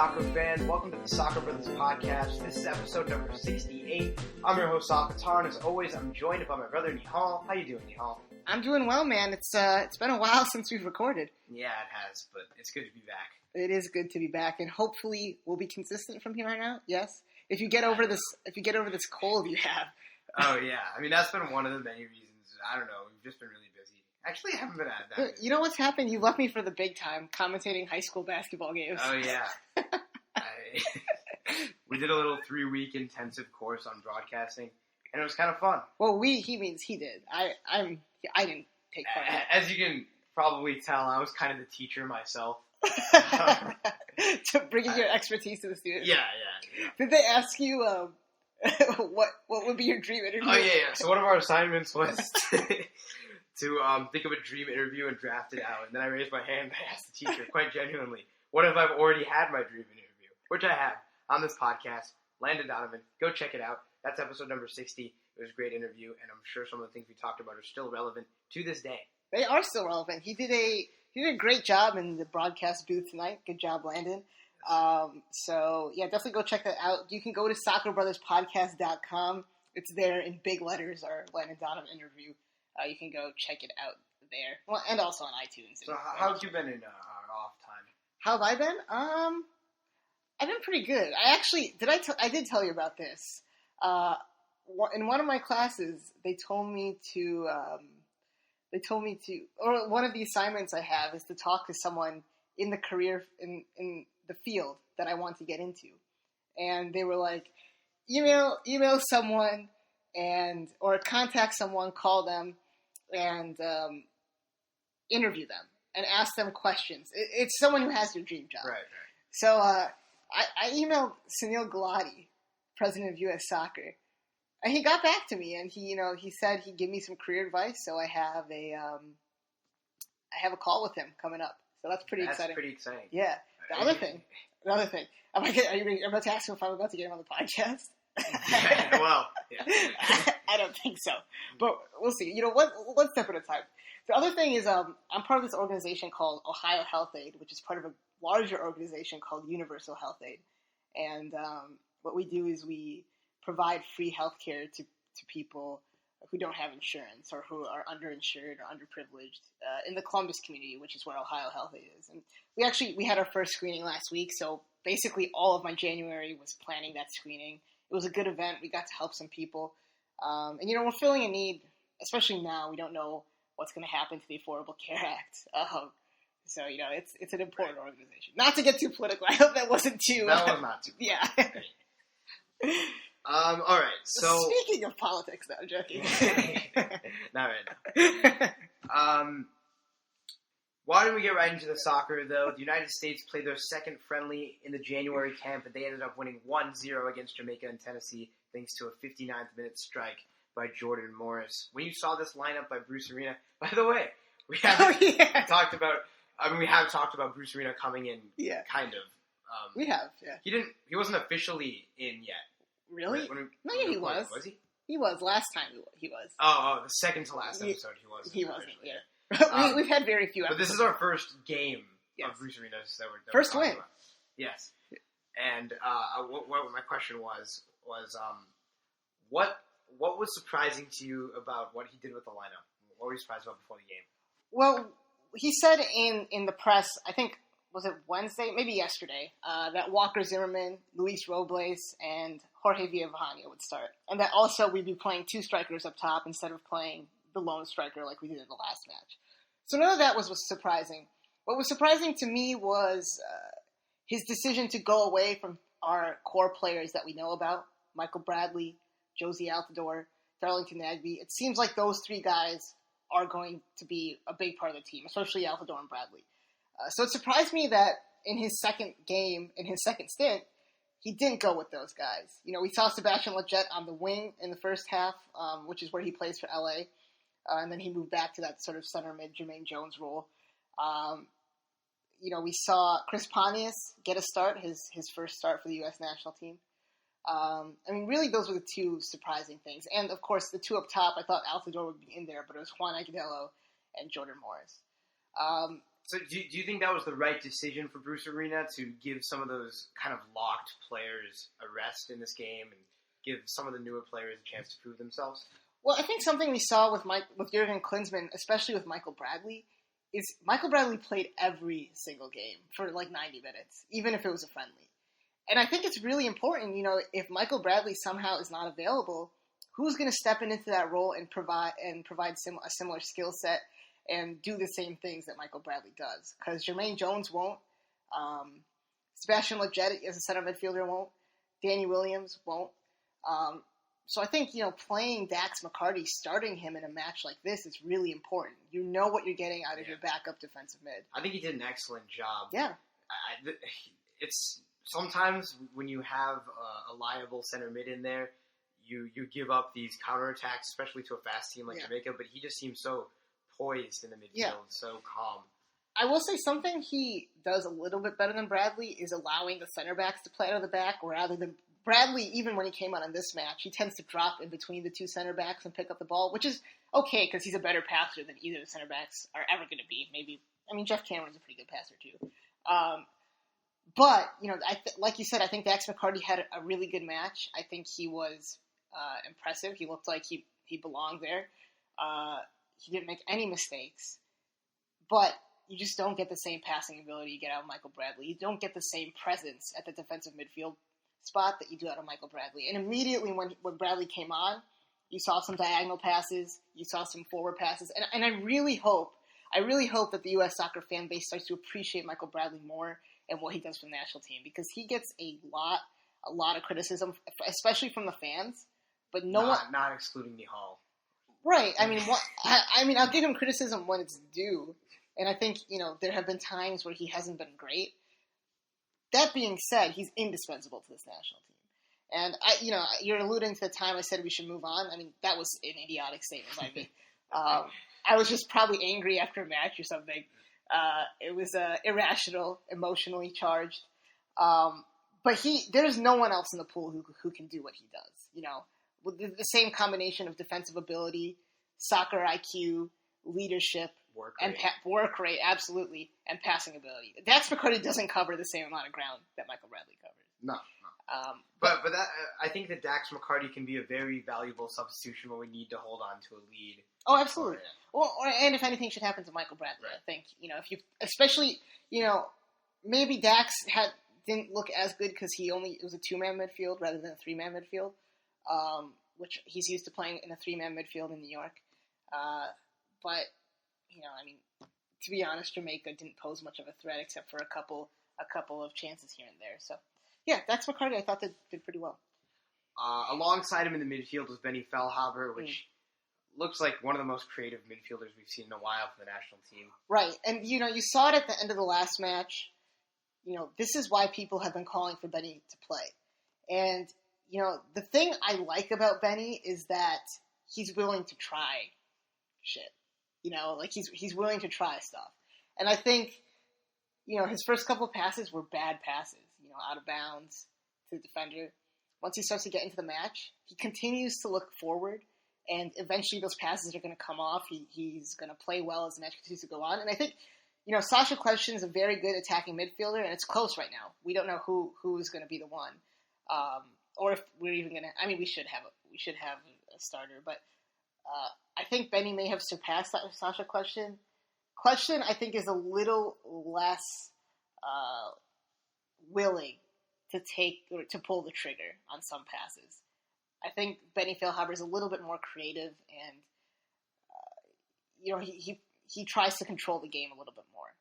soccer fans? Welcome to the Soccer Brothers Podcast. This is episode number 68. I'm your host, Sahil. As always, I'm joined by my brother, Nihal. How you doing, Nihal? I'm doing well, man. It's been a while since we've recorded. Yeah, it has, but it's good to be back. It is good to be back, and hopefully we'll be consistent from here on out. Yes, if you get over this cold you have. Oh yeah, I mean that's been one of the many reasons. I don't know. We've just been really busy. Actually, I haven't been at that. You know what's happened? You left me for the big time, commentating high school basketball games. Oh yeah. We did a little 3-week intensive course on broadcasting, and it was kind of fun. Well, he means he did. I didn't take part in it. As you can probably tell, I was kind of the teacher myself. To bring your expertise to the students. Yeah. Did they ask you what would be your dream interview? Oh yeah. So one of our assignments was to think of a dream interview and draft it out. And then I raised my hand and I asked the teacher, quite genuinely, what if I've already had my dream interview? Which I have on this podcast. Landon Donovan. Go check it out. That's episode number 60. It was a great interview, and I'm sure some of the things we talked about are still relevant to this day. They are still relevant. He did a great job in the broadcast booth tonight. Good job, Landon. So, yeah, definitely go check that out. You can go to SoccerBrothersPodcast.com. It's there in big letters, our Landon Donovan interview. You can go check it out there. Well, and also on iTunes. So how have you been in off time? How have I been? I've been pretty good. I did tell you about this. In one of my classes, they told me to, or one of the assignments I have is to talk to someone in the career, in the field that I want to get into. And they were like, email someone or contact someone, call them, and interview them and ask them questions. It's someone who has your dream job. Right. So I emailed Sahil, president of US Soccer, and he got back to me, and he said he'd give me some career advice. So I have a call with him coming up. So that's pretty exciting. That's pretty exciting. Yeah. Another thing. Are you about to ask him if I'm about to get him on the podcast? Well, yeah. I don't think so, but we'll see. One step at a time. The other thing is, I'm part of this organization called Ohio Health Aid, which is part of a larger organization called Universal Health Aid. And what we do is we provide free health care to people who don't have insurance or who are underinsured or underprivileged in the Columbus community, which is where Ohio Health Aid is. And we had our first screening last week, so basically all of my January was planning that screening. It was a good event. We got to help some people. And we're filling a need, especially now. We don't know what's going to happen to the Affordable Care Act. So, it's an important organization. Not to get too political. I hope that wasn't too... That was not too political. Yeah. All right, so... Speaking of politics, though, I'm joking. Not right now. Why don't we get right into the soccer, though? The United States played their second friendly in the January camp, and they ended up winning 1-0 against Jamaica and Tennessee, thanks to a 59th-minute strike by Jordan Morris. When you saw this lineup by Bruce Arena, by the way, we have talked about Bruce Arena coming in, kind of. We have, yeah. He wasn't officially in yet. Really? He was. Was he? He was. Last time he was. Oh, the second to last episode he wasn't. He wasn't, yeah. We've had very few episodes. But this is our first game of Bruce Arenas that we're first win. About. Yes. And what my question was what was surprising to you about what he did with the lineup? What were you surprised about before the game? Well, he said in the press, I think, was it Wednesday? Maybe yesterday, that Walker Zimmerman, Luis Robles, and Jorge Villavania would start. And that also we'd be playing two strikers up top instead of playing the lone striker like we did in the last match. So none of that was surprising. What was surprising to me was his decision to go away from our core players that we know about, Michael Bradley, Josie Altidore, Darlington Nagbe. It seems like those three guys are going to be a big part of the team, especially Altidore and Bradley. So it surprised me that in his second stint, he didn't go with those guys. We saw Sebastian Lletget on the wing in the first half, which is where he plays for LA. And then he moved back to that sort of center mid Jermaine Jones role. We saw Chris Pontius get a start, his first start for the U.S. national team. Really, those were the two surprising things. And, of course, the two up top, I thought Altidore would be in there, but it was Juan Agudelo and Jordan Morris. So do you think that was the right decision for Bruce Arena to give some of those kind of locked players a rest in this game and give some of the newer players a chance to prove themselves? Well, I think something we saw with Jurgen Klinsmann, especially with Michael Bradley, is Michael Bradley played every single game for like 90 minutes, even if it was a friendly. And I think it's really important, if Michael Bradley somehow is not available, who's going to step into that role and provide a similar skill set and do the same things that Michael Bradley does? Because Jermaine Jones won't. Sebastian Lletget as a center midfielder won't. Danny Williams won't. So I think, playing Dax McCarty, starting him in a match like this is really important. You know what you're getting out of your backup defensive mid. I think he did an excellent job. Yeah. It's sometimes when you have a liable center mid in there, you give up these counterattacks, especially to a fast team like Jamaica, but he just seems so poised in the midfield, so calm. I will say something he does a little bit better than Bradley is allowing the center backs to play out of the back, rather than Bradley, even when he came out in this match, he tends to drop in between the two center backs and pick up the ball, which is okay because he's a better passer than either of the center backs are ever going to be. Jeff Cameron's a pretty good passer too. But, like you said, I think Dax McCarty had a really good match. I think he was impressive. He looked like he belonged there. He didn't make any mistakes. But you just don't get the same passing ability you get out of Michael Bradley. You don't get the same presence at the defensive midfield spot that you do out of Michael Bradley. And immediately when Bradley came on, you saw some diagonal passes, you saw some forward passes. And I really hope that the U.S. soccer fan base starts to appreciate Michael Bradley more and what he does for the national team, because he gets a lot of criticism, especially from the fans. But not excluding Nihal. Right. I'll give him criticism when it's due. And I think, there have been times where he hasn't been great. That being said, he's indispensable to this national team. And, you're alluding to the time I said we should move on. That was an idiotic statement by me. I was just probably angry after a match or something. It was irrational, emotionally charged. But there's no one else in the pool who can do what he does. With the same combination of defensive ability, soccer IQ, leadership, work rate, absolutely, and passing ability. Dax McCarty doesn't cover the same amount of ground that Michael Bradley covers. No. But that, I think that Dax McCarty can be a very valuable substitution when we need to hold on to a lead. Oh, absolutely. And if anything should happen to Michael Bradley, right. I think, if you, especially, maybe Dax didn't look as good because it was a two-man midfield rather than a three-man midfield, which he's used to playing in a three-man midfield in New York. But, to be honest, Jamaica didn't pose much of a threat except for a couple of chances here and there. So, yeah, Dax McCarty I thought did pretty well. Alongside him in the midfield was Benny Feilhaber, which looks like one of the most creative midfielders we've seen in a while for the national team. Right, and you saw it at the end of the last match. This is why people have been calling for Benny to play. And, the thing I like about Benny is that he's willing to try shit. He's willing to try stuff. And I think, his first couple of passes were bad passes, out of bounds to the defender. Once he starts to get into the match, he continues to look forward, and eventually those passes are going to come off. He's going to play well as the match continues to go on. And I think, Sasha Question is a very good attacking midfielder, and it's close right now. We don't know who is going to be the one, or if we're even going to. We should have a starter, but I think Benny may have surpassed Sasha Question. Question, I think, is a little less willing to pull the trigger on some passes. I think Benny Feilhaber is a little bit more creative, and he tries to control the game a little bit more,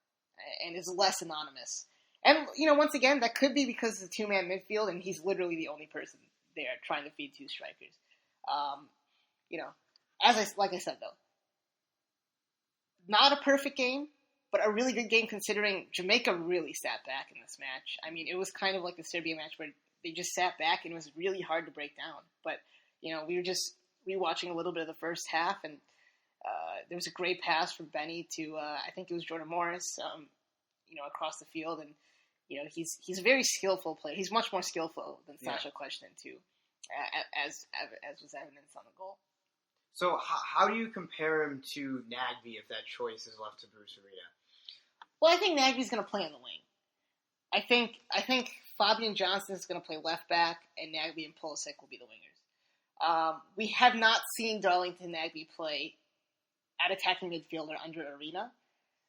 and is less anonymous. And once again, that could be because it's a two-man midfield, and he's literally the only person there trying to feed two strikers. Like I said though, not a perfect game, but a really good game considering Jamaica really sat back in this match. It was kind of like the Serbia match where they just sat back and it was really hard to break down. But, we were just rewatching a little bit of the first half, and there was a great pass from Benny to, I think it was Jordan Morris, across the field. And, he's a very skillful player. He's much more skillful than Sasha Question, too, as was evidenced on the goal. So how do you compare him to Nagby if that choice is left to Bruce Arena? Well, I think Nagy's going to play on the wing. I think Fabian Johnson is going to play left back, and Nagbe and Pulisic will be the wingers. We have not seen Darlington Nagbe play at attacking midfielder under Arena,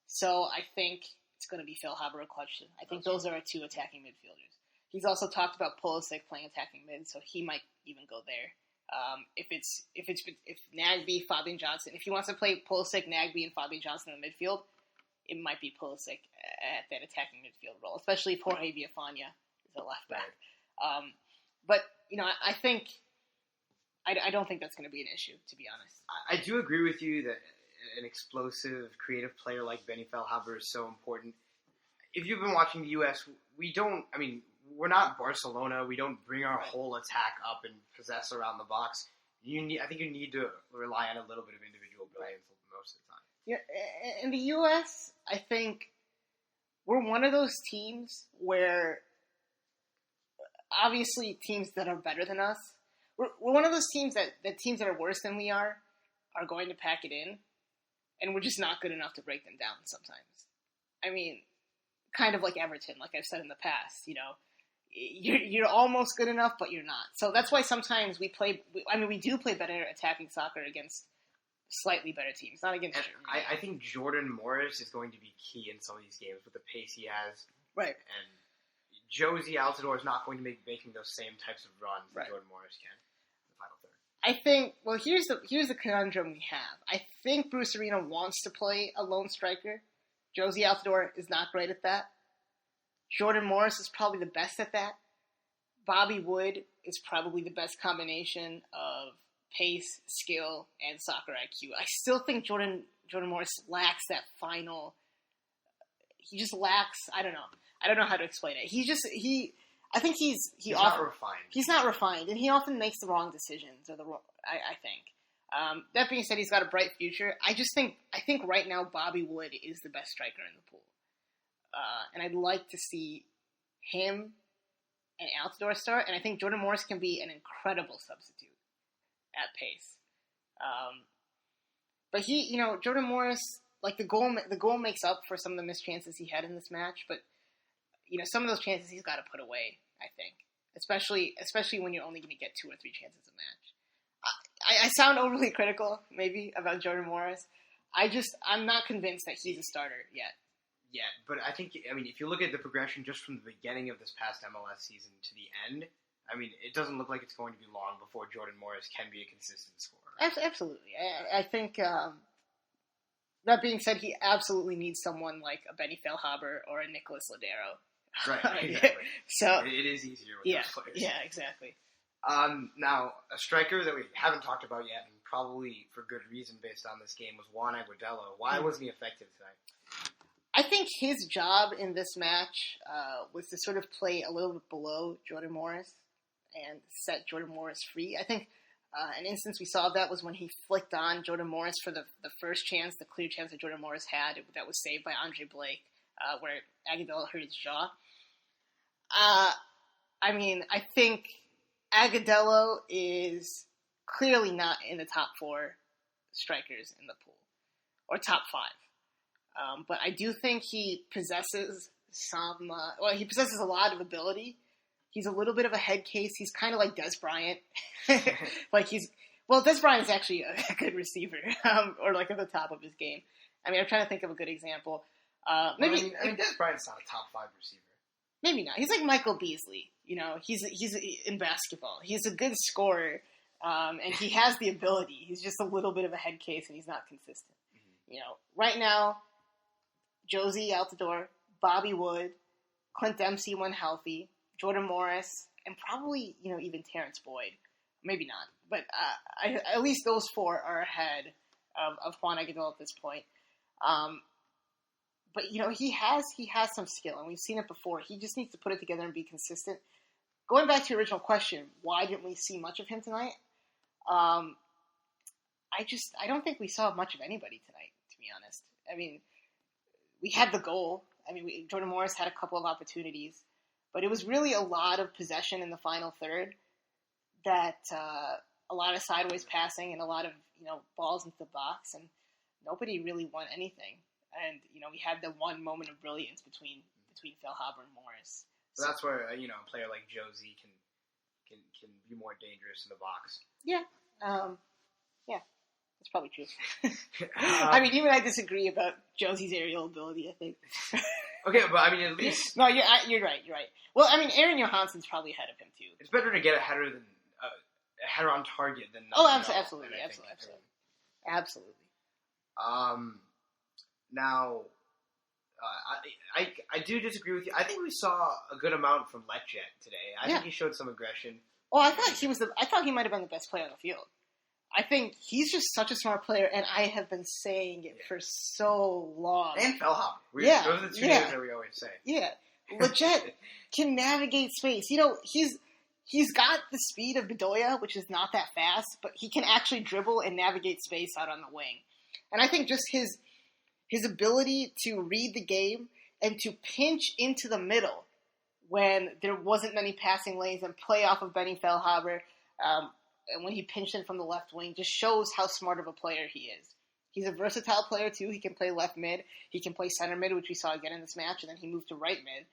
so I think it's going to be Phil Haber or Clutchton. I think those are our two attacking midfielders. He's also talked about Pulisic playing attacking mid, so he might even go there. If Nagbe, Fabian Johnson, if he wants to play Pulisic, Nagbe, and Fabian Johnson in the midfield, it might be Pulisic at that attacking midfield role, especially if Jorge Villafana is a left back. But I think I don't think that's going to be an issue, to be honest. I do agree with you that an explosive, creative player like Benny Feilhaber is so important. If you've been watching the U.S., we're not Barcelona. We don't bring our whole attack up and possess around the box. I think you need to rely on a little bit of individual brilliance most of the time. Yeah, in the U.S., I think we're one of those teams where obviously teams that are better than us, we're one of those teams that teams that are worse than we are going to pack it in, and we're just not good enough to break them down sometimes. I mean, kind of like Everton, like I've said in the past, you're almost good enough, but you're not. So that's why sometimes we do play better attacking soccer against slightly better teams, not against. I think Jordan Morris is going to be key in some of these games with the pace he has. Right. And Josie Altidore is not going to be making those same types of runs that Jordan Morris can in the final third. I think, well, here's the conundrum we have. I think Bruce Arena wants to play a lone striker. Josie Altidore is not great at that. Jordan Morris is probably the best at that. Bobby Wood is probably the best combination of pace, skill, and soccer IQ. I still think Jordan Morris lacks that final. He just lacks. I don't know how to explain it. I think he's not refined. He's not refined, and he often makes the wrong decisions. I think. That being said, he's got a bright future. I think right now Bobby Wood is the best striker in the pool, and I'd like to see him and Altidore start. And I think Jordan Morris can be an incredible substitute at pace. But Jordan Morris, like the goal makes up for some of the missed chances he had in this match. But some of those chances he's got to put away. I think, especially when you're only going to get 2 or 3 chances a match. I sound overly critical, maybe, about Jordan Morris. I'm not convinced that he's a starter yet. Yeah, but I think, if you look at the progression just from the beginning of this past MLS season to the end, it doesn't look like it's going to be long before Jordan Morris can be a consistent scorer. Absolutely. I think, that being said, he absolutely needs someone like a Benny Feilhaber or a Nicolas Lodeiro. Right, exactly. So it is easier with those players. Yeah, exactly. Now, a striker that we haven't talked about yet, and probably for good reason based on this game, was Juan Agudelo. Why wasn't he effective tonight? I think his job in this match was to sort of play a little bit below Jordan Morris and set Jordan Morris free. I think an instance we saw of that was when he flicked on Jordan Morris for the first chance, the clear chance that Jordan Morris had, that was saved by Andre Blake, where Agudelo hurt his jaw. I think Agudelo is clearly not in the top 4 strikers in the pool, or top 5. But I do think he possesses he possesses a lot of ability. He's a little bit of a head case. He's kind of like Des Bryant. Des Bryant's actually a good receiver, or like at the top of his game. I'm trying to think of a good example. Des Bryant's not a top 5 receiver. Maybe not. He's like Michael Beasley. He's in basketball. He's a good scorer, and he has the ability. He's just a little bit of a head case, and he's not consistent. Mm-hmm. Right now, Josie Altidore, Bobby Wood, Clint Dempsey when healthy, Jordan Morris, and probably even Terrence Boyd. Maybe not, but at least those 4 are ahead of Juan Agudelo at this point. But he has some skill, and we've seen it before. He just needs to put it together and be consistent. Going back to your original question, why didn't we see much of him tonight? I don't think we saw much of anybody tonight, to be honest. We had the goal. Jordan Morris had a couple of opportunities, but it was really a lot of possession in the final third. That a lot of sideways passing and a lot of balls into the box, and nobody really won anything. And, we had the one moment of brilliance between Feilhaber and Morris. So that's where, a player like Josie can be more dangerous in the box. Yeah. That's probably true. I mean, even I disagree about Josie's aerial ability, I think. Okay, but I mean, at least... No, you're right. Well, I mean, Aaron Johansson's probably ahead of him, too. It's better to get a header on target than not. Oh, absolutely. Now, I do disagree with you. I think we saw a good amount from Letjet today. I think he showed some aggression. Well, I thought he might have been the best player on the field. I think he's just such a smart player, and I have been saying it for so long. And Feilhaber. Those are the two names that we always say. Yeah. Letjet can navigate space. He's got the speed of Bedoya, which is not that fast, but he can actually dribble and navigate space out on the wing. And I think just his ability to read the game and to pinch into the middle when there wasn't many passing lanes and play off of Benny Feilhaber, and when he pinched in from the left wing, just shows how smart of a player he is. He's a versatile player, too. He can play left mid. He can play center mid, which we saw again in this match, and then he moved to right mid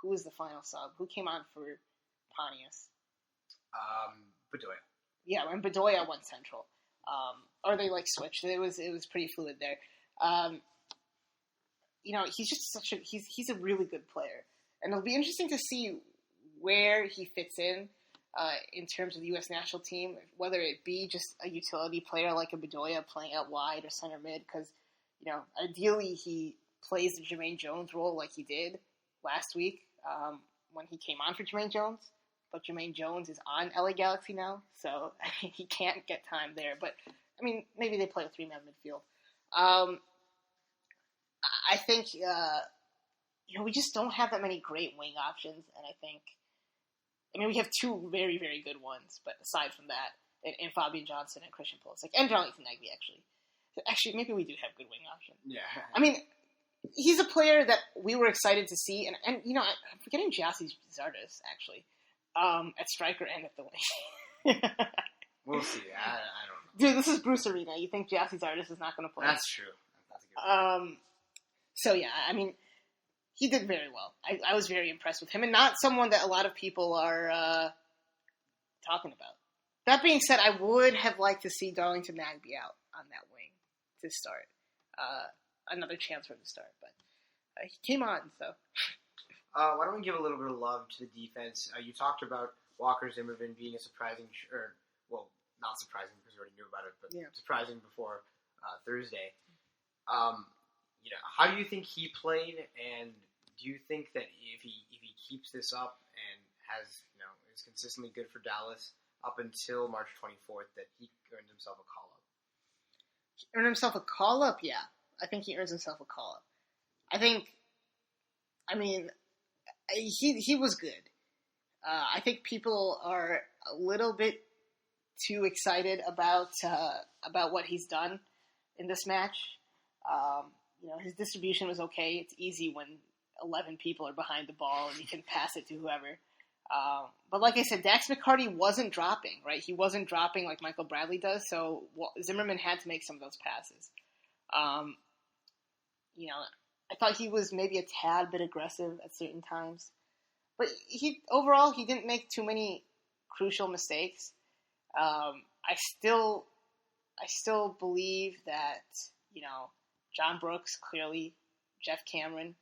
who was the final sub? Who came on for Pontius? Bedoya. Yeah, when Bedoya went central. Or they, switched. It was pretty fluid there. He's just he's a really good player. And it'll be interesting to see where he fits in terms of the U.S. national team, whether it be just a utility player like a Bedoya playing out wide or center mid, because, ideally he plays the Jermaine Jones role like he did last week when he came on for Jermaine Jones. But Jermaine Jones is on LA Galaxy now, so he can't get time there. But, I mean, maybe they play a three-man midfield. I think, we just don't have that many great wing options, and we have two very, very good ones, but aside from that, in Fabian Johnson and Christian Pulisic, and Darlington Nagbe, actually. Actually, maybe we do have good wing options. Yeah. I mean, he's a player that we were excited to see, and I'm forgetting Gyasi Zardes, actually, at striker and at the wing. We'll see. I don't know. Dude, this is Bruce Arena. You think Gyasi Zardes is not going to play? That's true. That's a good point. So, yeah, I mean, he did very well. I was very impressed with him, and not someone that a lot of people are talking about. That being said, I would have liked to see Darlington Nagbe out on that wing to start. Another chance for him to start, but he came on, so. Why don't we give a little bit of love to the defense? You talked about Walker Zimmerman being a surprising, not surprising because we already knew about it, but surprising before Thursday. How do you think he played, and do you think that if he keeps this up and is consistently good for Dallas up until March 24th, that he earned himself a call-up? He earned himself a call-up? Yeah. I think he earns himself a call-up. He was good. I think people are a little bit too excited about what he's done in this match. His distribution was okay. It's easy when 11 people are behind the ball and you can pass it to whoever. But like I said, Dax McCarty wasn't dropping, right? He wasn't dropping like Michael Bradley does, so Zimmerman had to make some of those passes. I thought he was maybe a tad bit aggressive at certain times. But overall, he didn't make too many crucial mistakes. I still believe that, John Brooks, clearly, Jeff Cameron,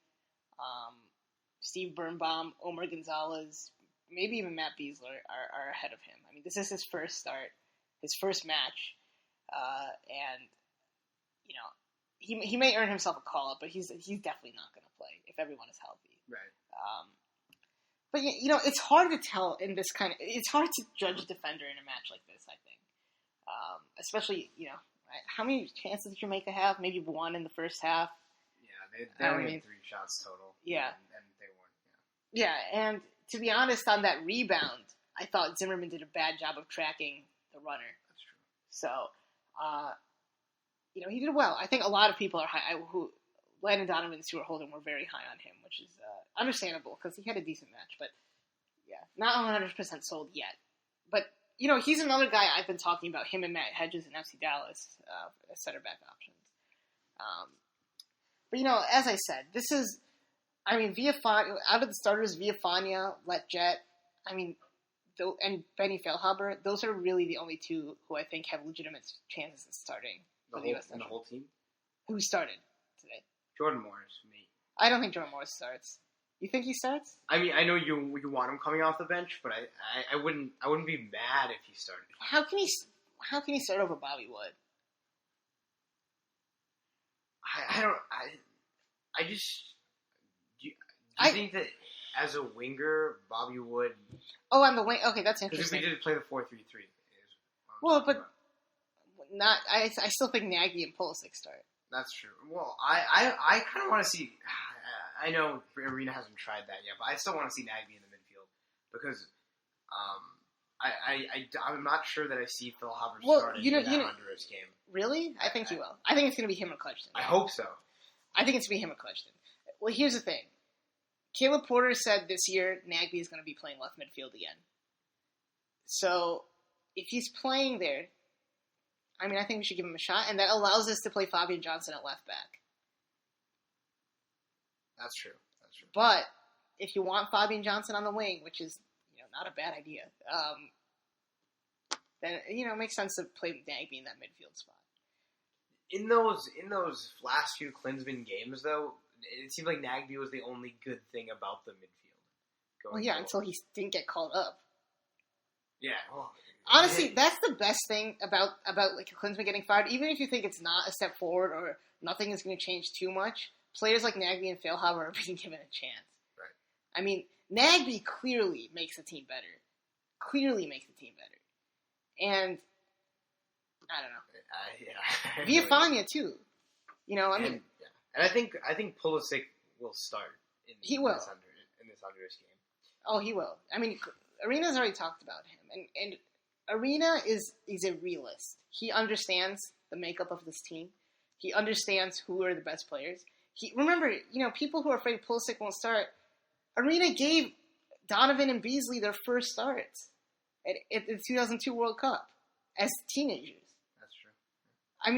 Steve Birnbaum, Omar Gonzalez, maybe even Matt Beasler are ahead of him. I mean, this is his first start, his first match, and he may earn himself a call-up, but he's definitely not going to play if everyone is healthy. Right. But it's hard to tell in this it's hard to judge a defender in a match like this, I think. Especially, how many chances did Jamaica have? Maybe one in the first half. Yeah, they only had 3 shots total. Yeah. And they won. Yeah, and to be honest, on that rebound, I thought Zimmerman did a bad job of tracking the runner. That's true. So, he did well. I think a lot of people are Landon Donovan and Stuart Holden were very high on him, which is understandable because he had a decent match. But, yeah, not 100% sold yet. But, he's another guy I've been talking about, him and Matt Hedges in FC Dallas as center back options. But, as I said, this is, Villafania, out of the starters, Villafania, Letjet, and Benny Feilhaber, those are really the only two who I think have legitimate chances of starting for the U.S. The whole team? Who started today? Jordan Morris, me. I don't think Jordan Morris starts. You think he starts? I know you want him coming off the bench, but I wouldn't be mad if he started. How can he start over Bobby Wood? Do you think that as a winger, Bobby Wood? Oh, on the wing. Okay, that's interesting. Because we did play the 4-3-3. Well, but not. I still think Nagy and Pulisic start. That's true. Well, I kind of want to see. I know Arena hasn't tried that yet, but I still want to see Nagy in the midfield because I'm not sure that I see Phil Haber starting in that Honduras game. Really? I think he will. I think it's going to be him or Clutchton. I hope so. I think it's going to be him or Clutchton. Well, here's the thing. Caleb Porter said this year Nagby is going to be playing left midfield again. So if he's playing there, I think we should give him a shot, and that allows us to play Fabian Johnson at left back. That's true. But if you want Fabian Johnson on the wing, which is not a bad idea, then it makes sense to play Nagby in that midfield spot. In those last few Klinsmann games, though, it seemed like Nagby was the only good thing about the midfield. Until he didn't get called up. Yeah. Well, honestly, that's the best thing about like Klinsmann getting fired. Even if you think it's not a step forward or nothing is going to change too much, players like Nagby and Feilhaber are being given a chance. Right. Nagby clearly makes the team better. And I don't know. Villafania too. And I think Pulisic will start in this Honduras game. Oh, he will. Arena's already talked about him, and Arena is a realist. He understands the makeup of this team. He understands who are the best players. Remember, people who are afraid Pulisic won't start. Arena gave Donovan and Beasley their first starts at the 2002 World Cup as teenagers. That's true. I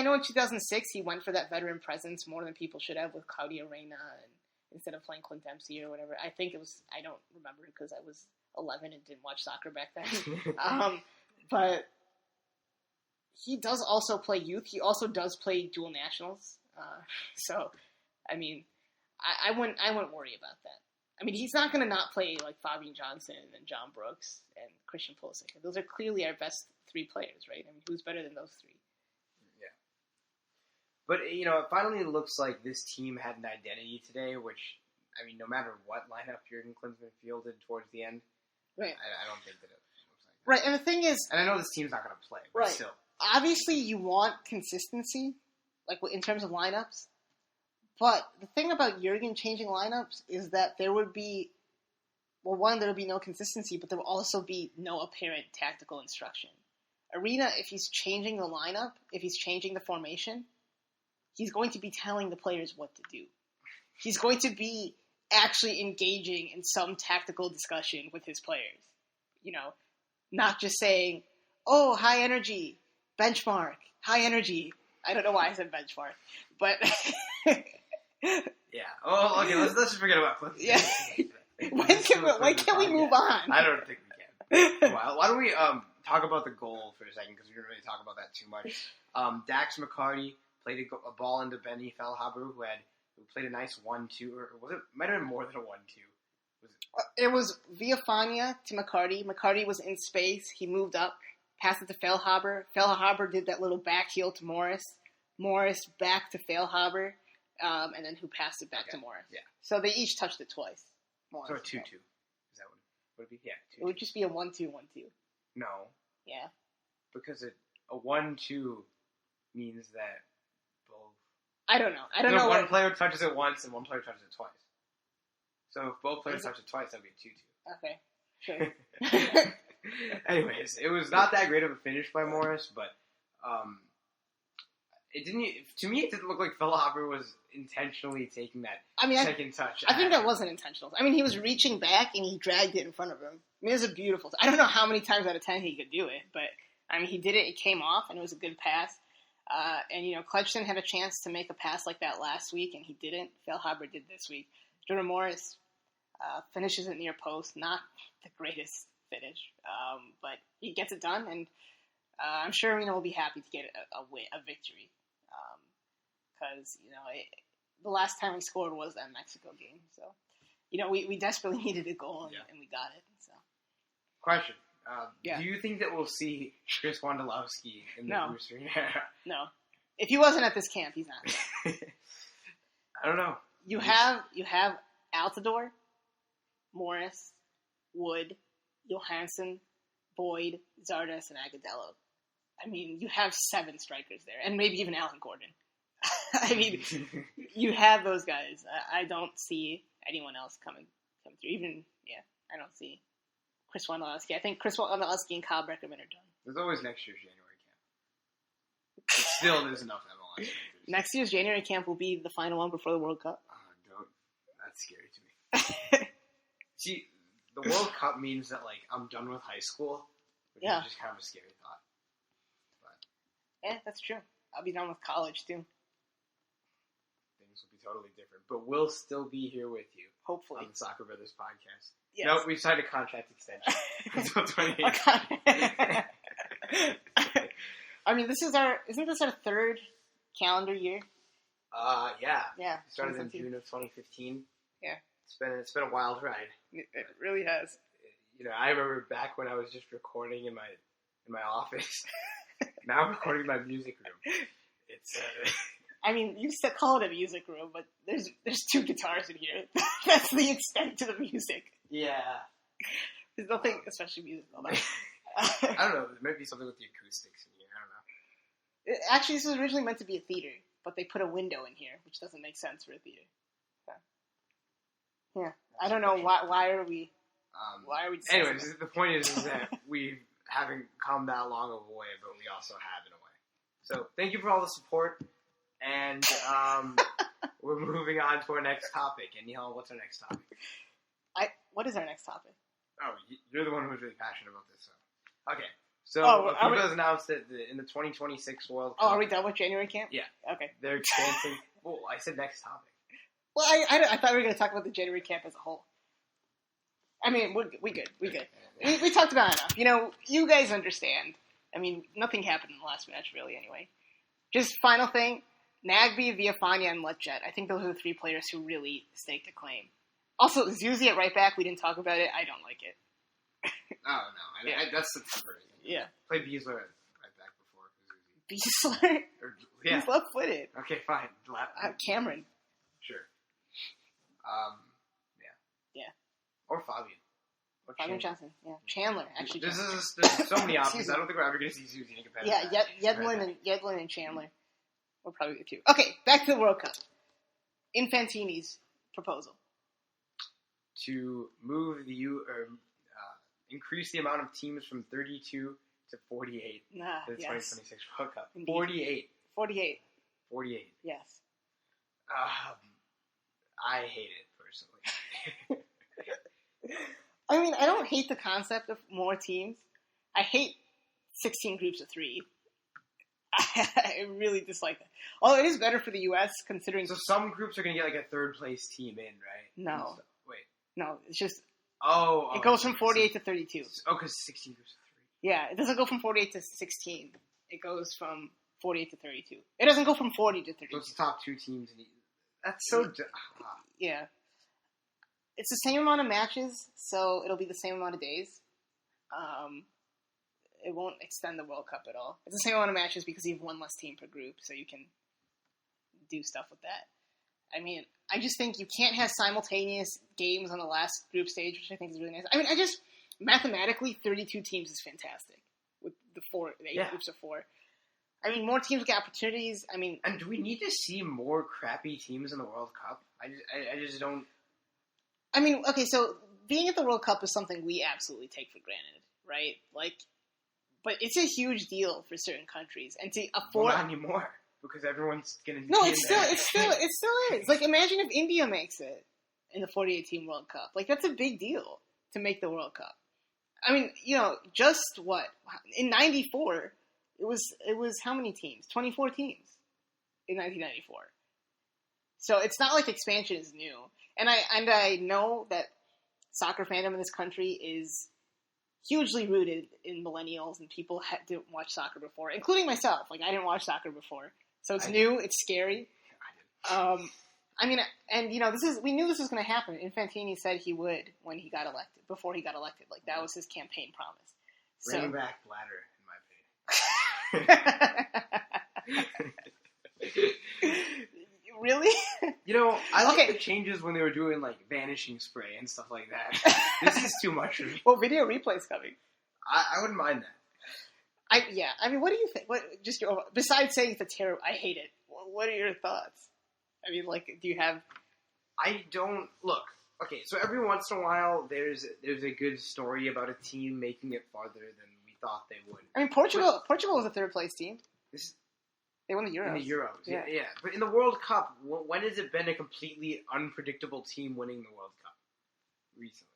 know in 2006 he went for that veteran presence more than people should have with Claudio Reyna and instead of playing Clint Dempsey or whatever. I think it was, I don't remember because I was 11 and didn't watch soccer back then. But he does also play youth. He also does play dual nationals. I wouldn't worry about that. He's not going to not play like Fabian Johnson and John Brooks and Christian Pulisic. Those are clearly our best three players, right? Who's better than those three? Yeah. But, it finally looks like this team had an identity today, which, no matter what lineup Jurgen Klinsmann fielded towards the end, right. I don't think that it looks like that. Right, and the thing is... And I know this team's not going to play, but right. Still. Obviously, you want consistency, like in terms of lineups. But the thing about Jurgen changing lineups is that there would be, there would be no consistency, but there would also be no apparent tactical instruction. Arena, if he's changing the lineup, if he's changing the formation, he's going to be telling the players what to do. He's going to be actually engaging in some tactical discussion with his players. Not just saying, oh, high energy, benchmark, high energy. I don't know why I said benchmark, but... Yeah. Oh, okay. Let's just forget about Clint. Yeah. When can we move on? I don't think we can. Why don't we talk about the goal for a second because we didn't really talk about that too much. Dax McCarty played a ball into Benny Feilhaber, who played a nice 1-2, or might have been more than a 1-2. It was Villafania to McCarty. McCarty was in space. He moved up, passed it to Feilhaber. Feilhaber did that little back heel to Morris. Morris back to Feilhaber. And then who passed it back to Morris. Yeah. So they each touched it twice. So a 2-2. Is that what would it be? Yeah. 2-2. It would just be a 1-2-1-2. No. Yeah. Because a 1-2 means that both... I don't know. One player touches it once and one player touches it twice. So if both players touch it twice, that would be a 2-2. Okay. Sure. Anyways, it was not that great of a finish by Morris, but... To me, it didn't look like Feilhaber was intentionally taking that second touch. I think that wasn't intentional. He was reaching back and he dragged it in front of him. It was a beautiful... I don't know how many times out of 10 he could do it, but, he did it. It came off and it was a good pass. And, Clutchton had a chance to make a pass like that last week, and he didn't. Phil Hubbard did this week. Jordan Morris finishes it near post. Not the greatest finish, but he gets it done, and I'm sure we'll be happy to get a victory. Because, the last time we scored was that Mexico game. So, we desperately needed a goal, and we got it. So. Question. Do you think that we'll see Chris Wondolowski in the Brewster? No. If he wasn't at this camp, he's not. I don't know. You have Altidore, Morris, Wood, Johansson, Boyd, Zardes, and Agudelo. I mean, you have 7 strikers there, and maybe even Alan Gordon. I mean, you have those guys. I don't see anyone else come through. I don't see Chris Wondolowski. I think Chris Wondolowski and Kyle Breckerman are done. There's always next year's January camp. Still, there's enough MLS. Next year's January camp will be the final one before the World Cup. That's scary to me. See, the World Cup means that, I'm done with high school, which is just kind of a scary thought. But yeah, that's true. I'll be done with college, too. Things will be totally different. But we'll still be here with you. Hopefully. On the Soccer Brothers podcast. Yes. No, we've signed a contract extension until 28. I mean, isn't this our 3rd calendar year? Yeah. Yeah. It started in June of 2015. Yeah. It's been a wild ride. It really has. I remember back when I was just recording in my office. Now I'm recording in my music room. It's I mean, you still call it a music room, but there's 2 guitars in here. That's the extent to the music. Yeah. There's nothing especially musical about it. I don't know. There might be something with the acoustics in here. I don't know. Actually, this was originally meant to be a theater, but they put a window in here, which doesn't make sense for a theater. So, yeah. I don't know why are we... anyways, the point is that we haven't come that long of a way, but we also have in a way. So, thank you for all the support. And we're moving on to our next topic. And Nihal, what's our next topic? What is our next topic? Oh, you're the one who's really passionate about this. So. Okay. So, FIFA has announced that in the 2026 World Cup... Oh, are we done with January camp? Yeah. Okay. They're expanding... Well, I said next topic. Well, I thought we were going to talk about the January camp as a whole. I mean, we good. Yeah. We talked about it enough. You guys understand. I mean, nothing happened in the last match, really, anyway. Just final thing, Nagbe, Villafana, and Letjet. I think those are the 3 players who really staked a claim. Also, Zuzi at right back, we didn't talk about it. I don't like it. Oh, no. That's the tougher. Yeah. Played Beasler at right back before. Beasler? Yeah. He's left-footed. Okay, fine. Cameron. Sure. Yeah. Or Fabian. Or Fabian Johnson. Yeah. Chandler, actually. There's so many options. I don't think we're ever going to see Zuzi in competitive. Yeah, Yedlin and Chandler were probably the 2. Okay, back to the World Cup. Infantini's proposal. To move increase the amount of teams from 32 to 48 for the 2026 World Cup. Indeed. 48. 48. Yes. I hate it, personally. I mean, I don't hate the concept of more teams. I hate 16 groups of 3. I really dislike that. Although it is better for the U.S. considering... So some groups are going to get a 3rd place team in, right? No. Wait. No, it's just... It goes from 48 to 32. Oh, because 16 groups of 3. Yeah, it doesn't go from 48 to 16. It goes from 48 to 32. It doesn't go from 40 to 32. So it's the top 2 teams. That's so... Yeah. It's the same amount of matches, so it'll be the same amount of days. It won't extend the World Cup at all. It's the same amount of matches because you have 1 less team per group, so you can do stuff with that. I mean, I just think you can't have simultaneous games on the last group stage, which I think is really nice. I mean, mathematically, 32 teams is fantastic with the 8 groups of 4. I mean, more teams get opportunities. I mean... And do we need to see more crappy teams in the World Cup? I just don't... I mean, okay, so being at the World Cup is something we absolutely take for granted, right? But it's a huge deal for certain countries, and to afford... Well, not anymore, because everyone's going to... No, it still is. Imagine if India makes it in the 48-team World Cup. That's a big deal to make the World Cup. I mean, just what? In 94, It was how many teams? 24 teams in 1994. So it's not like expansion is new. And I know that soccer fandom in this country is hugely rooted in millennials and people didn't watch soccer before, including myself. Like, I didn't watch soccer before. So it's new, it's scary. I mean, and we knew this was going to happen. Infantini said he would when he got elected, before he got elected. Like, that was his campaign promise. Bringing back Bladder, in my opinion. Really? I like the changes when they were doing, like, vanishing spray and stuff like that. This is too much for me. Well, video replay's coming. I wouldn't mind that. I mean, what do you think? Besides saying it's terrible, I hate it. What are your thoughts? I mean, like, do you have... I don't... Look, okay, so every once in a while, there's a good story about a team making it farther than we thought they would. I mean, Portugal was a third-place team. They won the Euros. In the Euros, yeah. But in the World Cup, when has it been a completely unpredictable team winning the World Cup? Recently.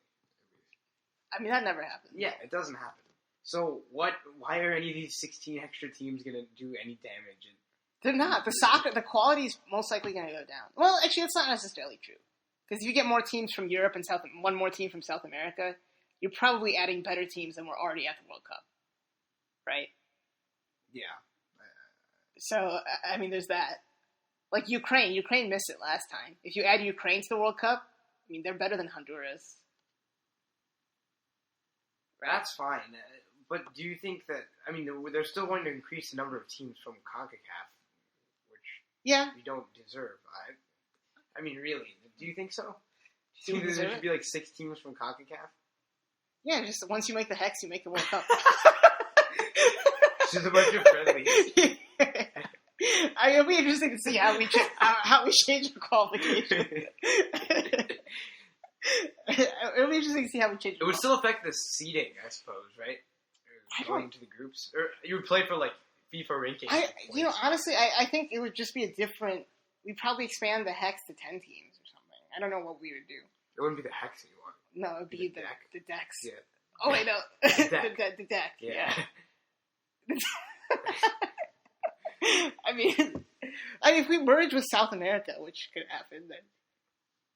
I mean, that never happened. Yeah, it doesn't happen. So, why are any of these 16 extra teams going to do any damage? They're not. The quality is most likely going to go down. Well, actually, that's not necessarily true. Because if you get more teams from Europe and one more team from South America, you're probably adding better teams than were already at the World Cup. Right? Yeah. So, I mean, there's that. Like Ukraine. Ukraine missed it last time. If you add Ukraine to the World Cup, I mean, they're better than Honduras. Right? That's fine. But do you think that, I mean, they're still going to increase the number of teams from CONCACAF, which we don't deserve. I mean, really, do you think so? Do you think there should be like 6 teams from CONCACAF? Yeah, just once you make the Hex, you make the World Cup. Just a bunch of friendlies. It'll be interesting to see how we change the qualification. It'll be interesting to see how we change. It would still affect the seeding, I suppose, right? Going into the groups, or you would play for like FIFA rankings. Honestly, I think it would just be a different. We'd probably expand the Hex to 10 teams or something. I don't know what we would do. It wouldn't be the Hex anymore. No, it'd be the Dex. Yeah. Oh wait, no, the deck. Yeah. I mean, if we merge with South America, which could happen,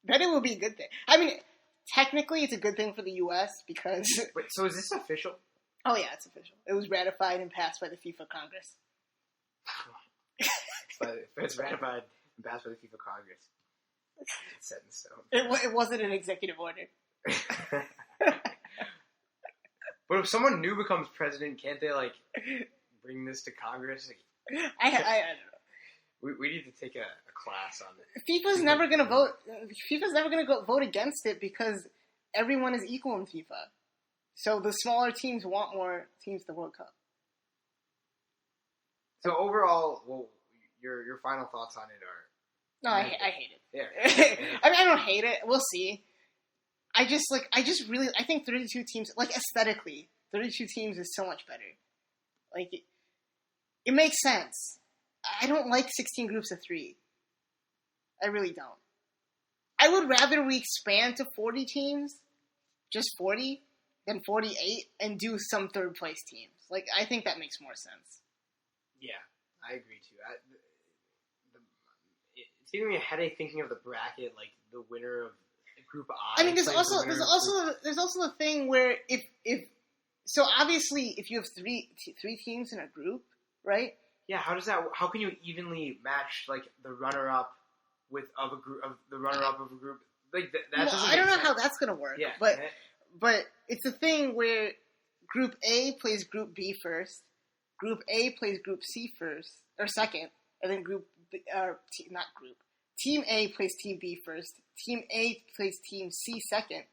then it will be a good thing. I mean, technically, it's a good thing for the U.S. because... Wait, so is this official? Oh, yeah, it's official. It was ratified and passed by the FIFA Congress. It's ratified and passed by the FIFA Congress. It's set in stone. It wasn't an executive order. But if someone new becomes president, can't they, like, bring this to Congress? I don't know. We need to take a class on it. FIFA's never going to vote. FIFA's never going to vote against it because everyone is equal in FIFA. So the smaller teams want more teams to the World Cup. So overall, well, your final thoughts on it are... No, I hate it. Yeah. I mean, I don't hate it. We'll see. I think 32 teams, like, aesthetically, 32 teams is so much better. Like, it makes sense. I don't like 16 groups of 3. I really don't. I would rather we expand to 40 teams, just 40, than 48, and do some third-place teams. Like, I think that makes more sense. Yeah, I agree, too. It's giving me a headache thinking of the bracket, like, the winner of Group I. I mean, there's also the thing where if obviously if you have three teams in a group, right? Yeah, how can you evenly match like the runner up of a group? Like that doesn't. I don't know sense. how that's gonna work. Yeah, but it's a thing where Group A plays Group B first, Group A plays Group C first or second, and then Team A plays Team B first. Team A plays Team C second.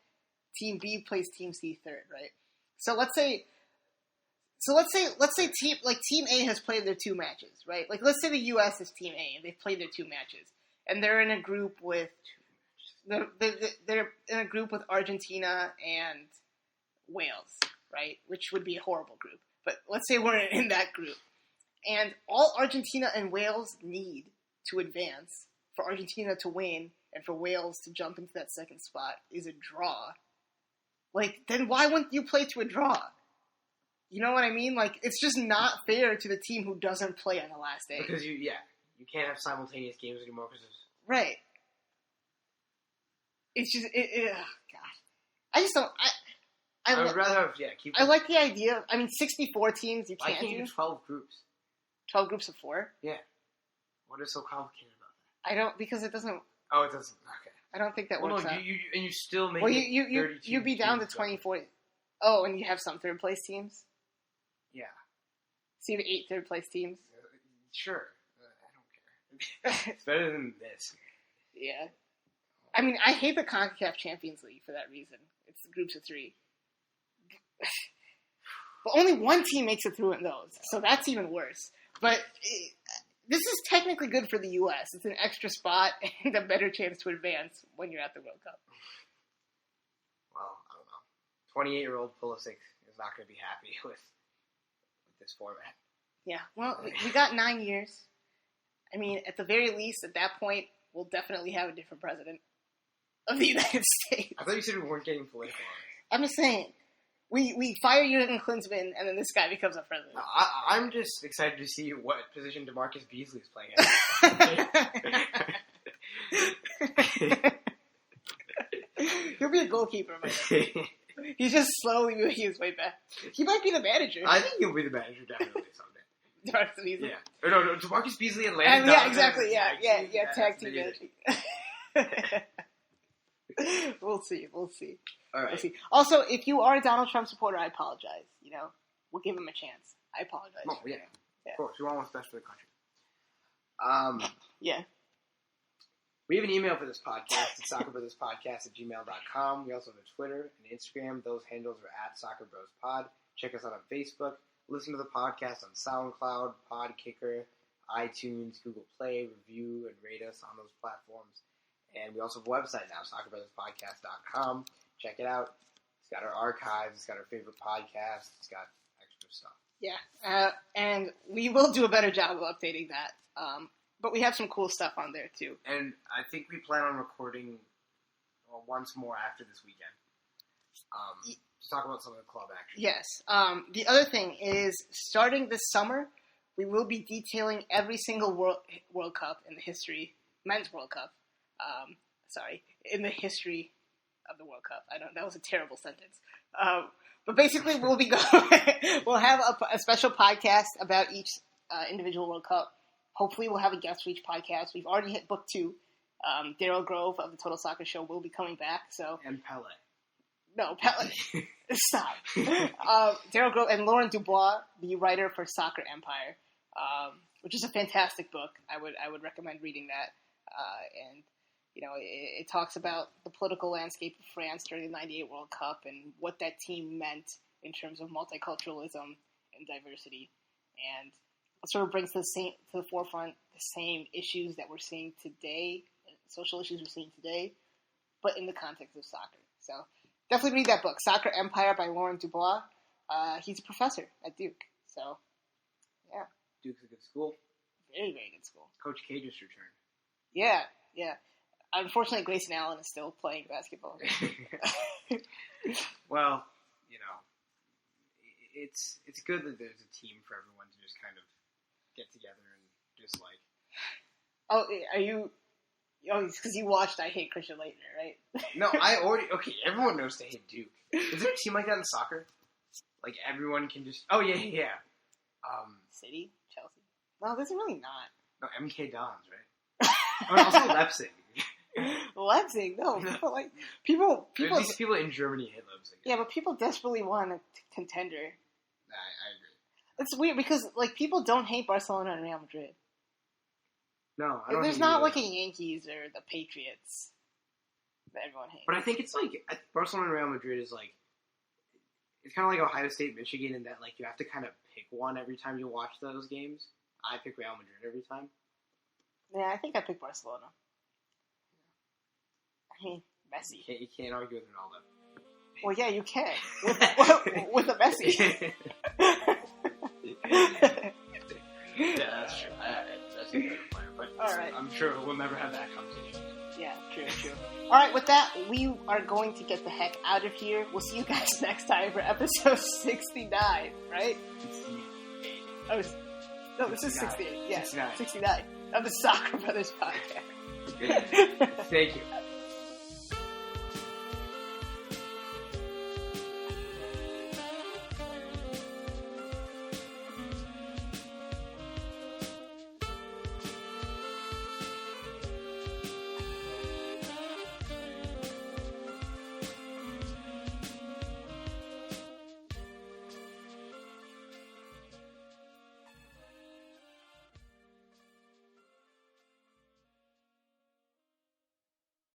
Team B plays Team C third, right? So let's say Team A has played their 2 matches, right? Like let's say the U.S. is Team A and they've played their 2 matches, and they're in a group with they're in a group with Argentina and Wales, right? Which would be a horrible group, but let's say we're in that group, and all Argentina and Wales need to advance for Argentina to win and for Wales to jump into that second spot is a draw. Like, then why wouldn't you play to a draw? You know what I mean? Like, it's just not fair to the team who doesn't play on the last day. Because you can't have simultaneous games anymore because right. It's just oh, God. I just don't. I would rather have keep. I like the idea. I mean, 64 teams. You can't do 12 groups. 12 groups of 4. Yeah. What is so complicated about that? I don't because it doesn't. Oh, it doesn't. Okay. I don't think that works. No, out. you still make. Well, you be down to 24. Oh, and you have some third place teams. Yeah. So you have 8 third place teams. Sure. I don't care. It's better than this. Yeah. I mean, I hate the CONCACAF Champions League for that reason. It's groups of 3. But only one team makes it through in those, so that's even worse. But this is technically good for the U.S. It's an extra spot and a better chance to advance when you're at the World Cup. Well, I don't know. 28-year-old Pulisic is not going to be happy with this format. Yeah, well, we got 9 years. I mean, at the very least, at that point, we'll definitely have a different president of the United States. I thought you said we weren't getting political on this. I'm just saying. We fire Jurgen Klinsmann, and then this guy becomes our president. I'm just excited to see what position DeMarcus Beasley is playing at. He'll be a goalkeeper, man. He's just slowly moving his way back. He might be the manager. I think he'll be the manager definitely someday. DeMarcus Beasley? Yeah. Or no, DeMarcus Beasley and Landon. Yeah, exactly. Yeah, tag team managing. We'll see. All right. We'll see. Also, if you are a Donald Trump supporter, I apologize. You know, we'll give him a chance. I apologize. Oh, yeah. Of course. We want what's best for the country. Yeah. We have an email for this podcast. It's SoccerBrothersPodcast@gmail.com. We also have a Twitter and Instagram. Those handles are @SoccerBrosPod. Check us out on Facebook. Listen to the podcast on SoundCloud, Podkicker, iTunes, Google Play. Review and rate us on those platforms. And we also have a website now, SoccerBrothersPodcast.com. Check it out. It's got our archives. It's got our favorite podcasts. It's got extra stuff. Yeah. And we will do a better job of updating that. But we have some cool stuff on there, too. And I think we plan on recording once more after this weekend. To talk about some of the club action. Yes. The other thing is, starting this summer, we will be detailing every single World Cup in the history, men's World Cup. In the history of the World Cup. That was a terrible sentence. But basically, we'll have a special podcast about each individual World Cup. Hopefully, we'll have a guest for each podcast. We've already hit book 2. Daryl Grove of the Total Soccer Show will be coming back. And Pele. No, Pele. Stop. Daryl Grove and Lauren Dubois, the writer for Soccer Empire, which is a fantastic book. I would recommend reading that. And you know, it talks about the political landscape of France during the '98 World Cup and what that team meant in terms of multiculturalism and diversity, and it sort of brings to the forefront the same issues that we're seeing today, social issues we're seeing today, but in the context of soccer. So definitely read that book, Soccer Empire by Lauren Dubois. He's a professor at Duke, so yeah. Duke's a good school. Very, very good school. Coach K just returned. Yeah. Unfortunately, Grayson Allen is still playing basketball. Well, you know, it's good that there's a team for everyone to just kind of get together and just like. Oh, are you? Oh, it's because you watched I Hate Christian Laettner, right? No, okay, everyone knows to hate Duke. Is there a team like that in soccer? Like everyone can just. Oh yeah. City, Chelsea. No, there's really not. No, MK Dons, right? Also Leipzig. Leipzig, no. People. These people in Germany hate Leipzig. Yeah, but people desperately want a contender. I agree. It's weird because people don't hate Barcelona and Real Madrid. No, I don't. There's not like a Yankees or the Patriots that everyone hates. But I think it's like Barcelona and Real Madrid is like it's kind of like Ohio State, Michigan, in that like you have to kind of pick one every time you watch those games. I pick Real Madrid every time. Yeah, I think I picked Barcelona. I mean, Messi. You can't argue with Ronaldo. Well, yeah, you can. With a Messi. Yeah, that's true. That's a better player, but all right. I'm sure we'll never have that conversation. Yeah, true. All right, with that, we are going to get the heck out of here. We'll see you guys next time for episode 69, right? 68. Oh, no, this is 68. Yeah, 69. 69 of the Soccer Brothers Podcast. Thank you.